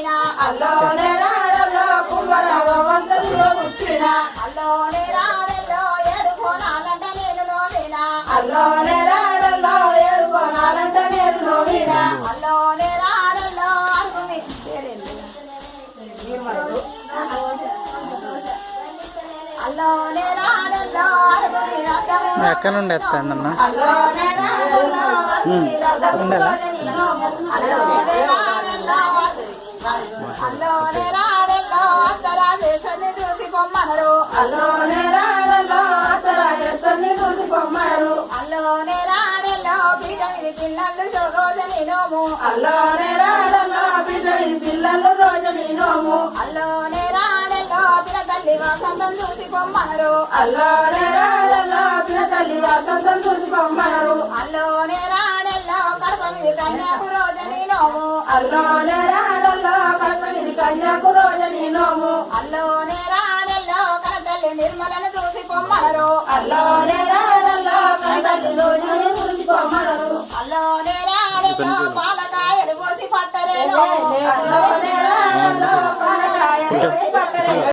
నోమినా అల్లోనే రాడల్లో కుమ్మరావ వందలో పుట్టినా అల్లోనే రాడల్లో ఏడు కోణాలంట నేను నోమినా అల్లోనే రాడల్లో ఏడు కోణాలంట నేను నోమినా అల్లోనే రాడల్లో అరుగు అల్లోనే రాడల్లో అరుగు ఎక్కడ నుండి ఎత్తానన్న ఉండాలా అల్లోనే రాడల్లో అత్తరాజేశ్వరిని చూసి పొమ్మనరు అల్లోనే రాడల్లో అత్తరాజేశ్వరిని చూసి పొమ్మనరు అల్లోనే రాడల్లో బిడ్డని పిల్లలు రోజని నోము అల్లోనే రాడల్లో బిడ్డని పిల్లలు రోజని నోము అల్లోనే రాడల్లో పిల్ల తల్లి వాసంతం చూసి పొమ్మనరు అల్లోనే రాడల్లో పిల్ల తల్లి వాసంతం చూసి పొమ్మనరు అల్లోనే రాడల్లో కడపమిడి కన్యాకు రోజని నోము అల్లోనే రాడల్లో కడపమిడి కన్యాకు రోజని నోము అల్లోనే రాడల్లో కనతల్లి నిర్మలను చూసి పొమ్మనరు అల్లోనే రాడల్లో కనతల్లి రోజని చూసి పొమ్మనరు అల్లోనే రాడల్లో పాలకాయలు పోసి పట్టరేను అల్లోనే రాడల్లో పాలకాయలు పోసి